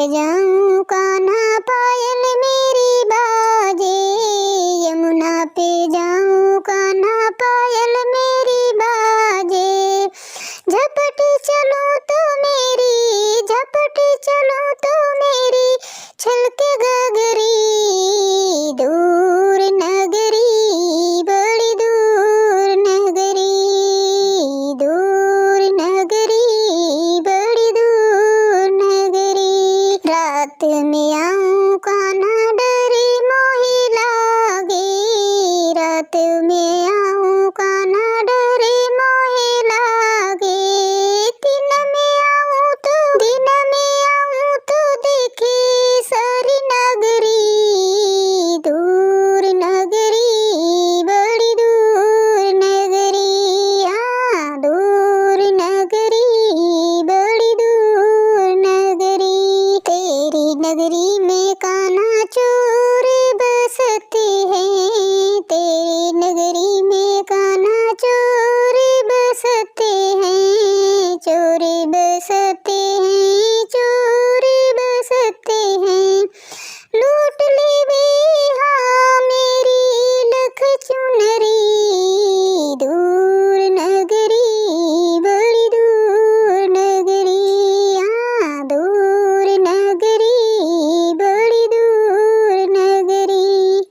जाऊं कान्हा पायल मेरी बाजे, यमुना पे जाऊं कान्हा पायल मेरी बाजे। झपटी चलूं तो मेरी, झपटी चलूं तो मेरी छलके गगरी। दूर नगरी, बड़ी दूर नगरी, दूर नगरी, बड़ी दूर नगरी। रात में आऊं कान्हा डरे मोही लागे, रात में आऊं कान्हा डरे मोही लागे। दिन में आऊं तो देखे सारी नगरी। दूर नगरी, बड़ी दूर नगरी, हाँ दूर नगरी, बड़ी दूर नगरी। तेरी नगरी